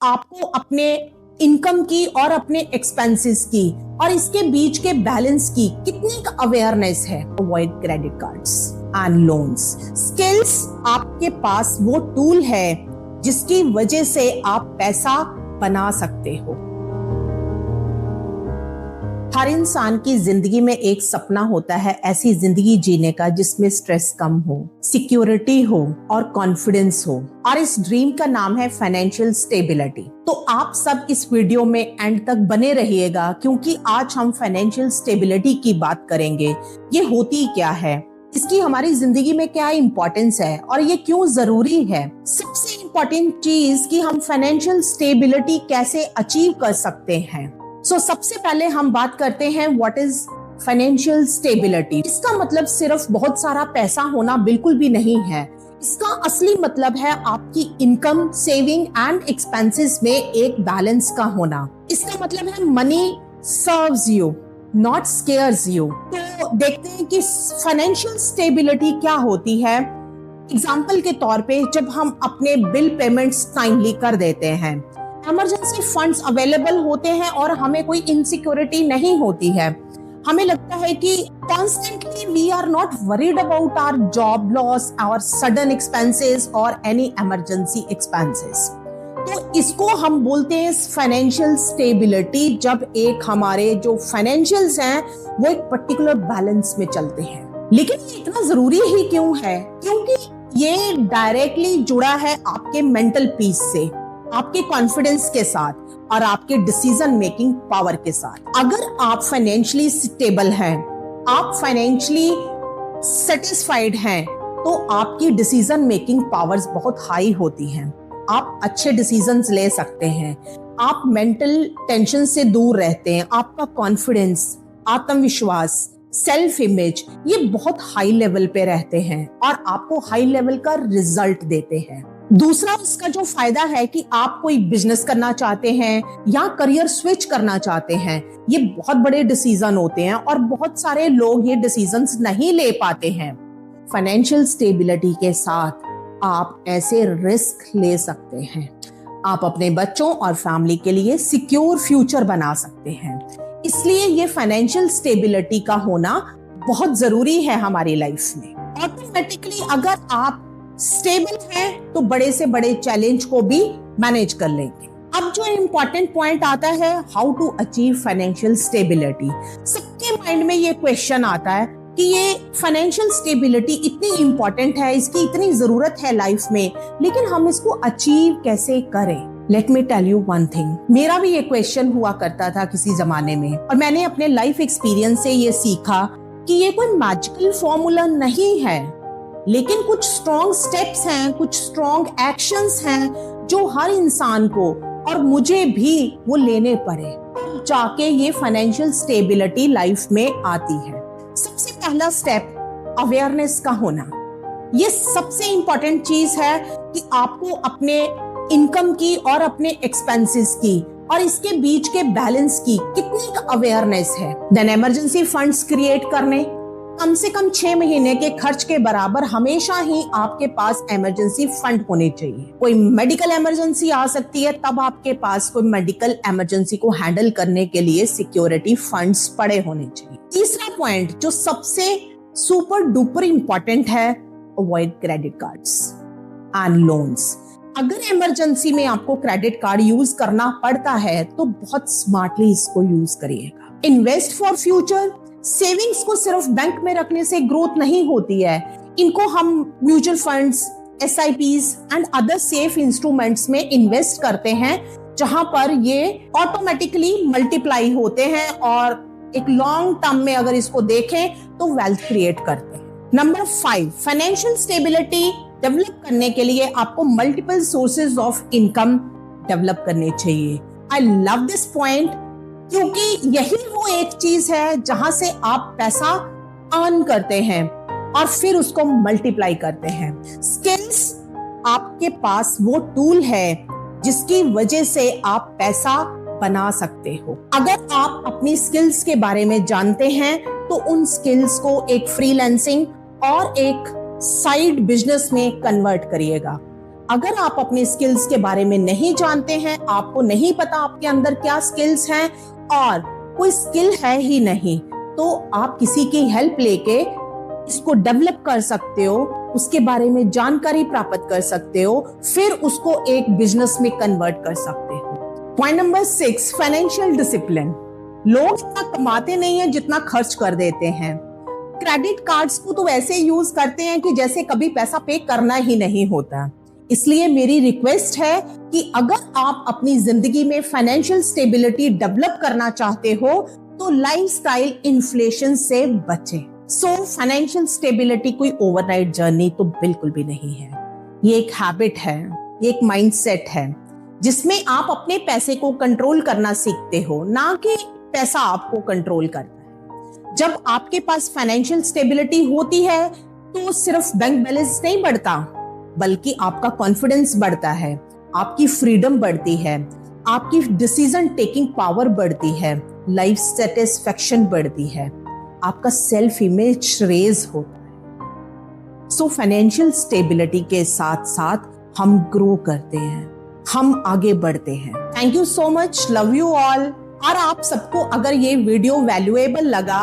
आपको अपने इनकम की और अपने एक्सपेंसेस की और इसके बीच के बैलेंस की कितनी अवेयरनेस है। Avoid credit cards and loans. Skills आपके पास वो टूल है जिसकी वजह से आप पैसा बना सकते हो। हर इंसान की जिंदगी में एक सपना होता है ऐसी जिंदगी जीने का जिसमें स्ट्रेस कम हो, सिक्योरिटी हो और कॉन्फिडेंस हो, और इस ड्रीम का नाम है फाइनेंशियल स्टेबिलिटी। तो आप सब इस वीडियो में एंड तक बने रहिएगा क्योंकि आज हम फाइनेंशियल स्टेबिलिटी की बात करेंगे। ये होती क्या है, इसकी हमारी जिंदगी में क्या इंपॉर्टेंस है और ये क्यों जरूरी है। सबसे इंपॉर्टेंट चीज कि हम फाइनेंशियल स्टेबिलिटी कैसे अचीव कर सकते हैं। सबसे पहले हम बात करते हैं व्हाट इज फाइनेंशियल स्टेबिलिटी। इसका मतलब सिर्फ बहुत सारा पैसा होना बिल्कुल भी नहीं है। इसका असली मतलब है आपकी इनकम, सेविंग एंड एक्सपेंसेस में एक बैलेंस का होना। इसका मतलब है money serves you not scares you. तो देखते हैं कि फाइनेंशियल स्टेबिलिटी क्या होती है। एग्जाम्पल के तौर पे जब हम अपने बिल पेमेंट्स टाइमली कर देते हैं, इमरजेंसी फंड्स अवेलेबल होते हैं और हमें कोई इनसिक्योरिटी नहीं होती है। हमें लगता है कि constantly we are not worried about our job loss, our sudden expenses और एनी इमरजेंसी एक्सपेंसेस। तो इसको हम बोलते हैं फाइनेंशियल स्टेबिलिटी, जब एक हमारे जो फाइनेंशियल्स हैं वो एक पर्टिकुलर बैलेंस में चलते हैं। लेकिन ये इतना जरूरी ही क्यों है? क्योंकि ये डायरेक्टली जुड़ा है आपके मेंटल पीस से, आपके कॉन्फिडेंस के साथ और आपके डिसीजन मेकिंग पावर के साथ। अगर आप फाइनेंशियली स्टेबल हैं, आप फाइनेंशियली सेटिस्फाइड हैं, तो आपकी डिसीजन मेकिंग पावर्स बहुत हाई होती हैं। आप अच्छे डिसीजंस ले सकते हैं, आप मेंटल टेंशन से दूर रहते हैं, आपका कॉन्फिडेंस, आत्मविश्वास, सेल्फ इमेज ये बहुत हाई लेवल पे रहते हैं और आपको हाई लेवल का रिजल्ट देते हैं। दूसरा इसका जो फायदा है कि आप कोई बिजनेस करना चाहते हैं या करियर स्विच करना चाहते हैं, ये बहुत बड़े डिसीजन होते हैं और बहुत सारे लोग ये डिसीजंस नहीं ले पाते हैं। फाइनेंशियल स्टेबिलिटी के साथ आप ऐसे रिस्क ले सकते हैं। आप अपने बच्चों और फैमिली के लिए सिक्योर फ्यूचर बना सकते हैं। इसलिए ये फाइनेंशियल स्टेबिलिटी का होना बहुत जरूरी है हमारी लाइफ में। ऑटोमेटिकली अगर आप स्टेबल है तो बड़े से बड़े चैलेंज को भी मैनेज कर लेंगे। अब जो इम्पोर्टेंट पॉइंट आता है, how to achieve financial stability. सबके माइंड में ये क्वेश्चन आता है कि ये फाइनेंशियल स्टेबिलिटी इतनी इंपॉर्टेंट है, इसकी इतनी जरूरत है लाइफ में, लेकिन हम इसको अचीव कैसे करें। Let me tell you one thing, मेरा भी ये क्वेश्चन हुआ करता था किसी जमाने में और मैंने अपने लाइफ एक्सपीरियंस से ये सीखा कि ये कोई मैजिकल फॉर्मूला नहीं है, लेकिन कुछ स्ट्रॉन्ग स्टेप्स हैं, कुछ स्ट्रॉन्ग एक्शंस हैं जो हर इंसान को और मुझे भी वो लेने पड़े, जाके ये फाइनेंशियल स्टेबिलिटी लाइफ में आती है। सबसे पहला स्टेप अवेयरनेस का होना। ये सबसे इंपॉर्टेंट चीज है कि आपको अपने इनकम की और अपने एक्सपेंसेस की और इसके बीच के बैलेंस की कितनी अवेयरनेस है। देन इमरजेंसी फंड्स क्रिएट करने, कम से कम 6 महीने के खर्च के बराबर हमेशा ही आपके पास इमरजेंसी फंड होने चाहिए। कोई मेडिकल इमरजेंसी आ सकती है, तब आपके पास कोई मेडिकल इमरजेंसी को हैंडल करने के लिए सिक्योरिटी फंड्स पड़े होने चाहिए। तीसरा पॉइंट जो सबसे सुपर डुपर इंपॉर्टेंट है, avoid credit cards and loans. अगर इमरजेंसी में आपको क्रेडिट कार्ड यूज करना पड़ता है तो बहुत स्मार्टली इसको यूज करिएगा। Invest for future. सेविंग्स को सिर्फ बैंक में रखने से ग्रोथ नहीं होती है, इनको हम mutual funds, SIPs and other safe instruments में इन्वेस्ट करते हैं, जहां पर ये ऑटोमेटिकली मल्टीप्लाई होते हैं और एक लॉन्ग टर्म में अगर इसको देखें तो वेल्थ क्रिएट करते हैं। नंबर 5, फाइनेंशियल स्टेबिलिटी डेवलप करने के लिए आपको multiple sources of income develop करने चाहिए। आई लव दिस पॉइंट क्योंकि यही वो एक चीज है जहां से आप पैसा अर्न करते हैं और फिर उसको मल्टीप्लाई करते हैं। स्किल्स आपके पास वो टूल है जिसकी वजह से आप पैसा बना सकते हो। अगर आप अपनी स्किल्स के बारे में जानते हैं तो उन स्किल्स को एक फ्रीलांसिंग और एक साइड बिजनेस में कन्वर्ट करिएगा। अगर आप अपने स्किल्स के बारे में नहीं जानते हैं, आपको नहीं पता आपके अंदर क्या स्किल्स हैं और कोई स्किल है ही नहीं, तो आप किसी की हेल्प लेके इसको डेवलप कर सकते हो, उसके बारे में जानकारी प्राप्त कर सकते हो, फिर उसको एक बिजनेस में कन्वर्ट कर सकते हो। Point number 6, financial discipline. लोग इतना कमाते नहीं है जितना खर्च कर देते हैं। क्रेडिट कार्ड्स को तो वैसे यूज करते हैं कि जैसे कभी पैसा पे करना ही नहीं होता। इसलिए मेरी रिक्वेस्ट है कि अगर आप अपनी जिंदगी में फाइनेंशियल स्टेबिलिटी डेवलप करना चाहते हो तो लाइफस्टाइल इन्फ्लेशन से बचें। फाइनेंशियल स्टेबिलिटी कोई ओवरनाइट जर्नी तो बिल्कुल भी नहीं है। ये एक हैबिट है, ये एक माइंडसेट है जिसमें आप अपने पैसे को कंट्रोल करना सीखते हो, ना कि पैसा आपको कंट्रोल करता है। जब आपके पास फाइनेंशियल स्टेबिलिटी होती है तो सिर्फ बैंक बैलेंस नहीं बढ़ता, बल्कि आपका कॉन्फिडेंस बढ़ता है, आपकी फ्रीडम बढ़ती है, आपकी डिसीजन टेकिंग पावर बढ़ती है, लाइफ सेटिस्फेक्शन बढ़ती है, आपका सेल्फ इमेज रेज होता है। फाइनेंशियल स्टेबिलिटी के साथ साथ हम ग्रो करते हैं, हम आगे बढ़ते हैं। Thank you so much, love you all. और आप सबको अगर ये वीडियो वैल्यूएबल लगा,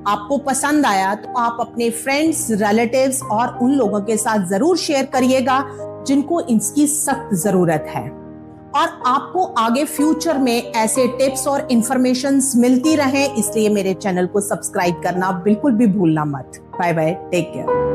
आपको पसंद आया, तो आप अपने फ्रेंड्स, रिलेटिव्स और उन लोगों के साथ जरूर शेयर करिएगा जिनको इसकी सख्त जरूरत है। और आपको आगे फ्यूचर में ऐसे टिप्स और इंफॉर्मेशंस मिलती रहे, इसलिए मेरे चैनल को सब्सक्राइब करना बिल्कुल भी भूलना मत। Bye bye, take care.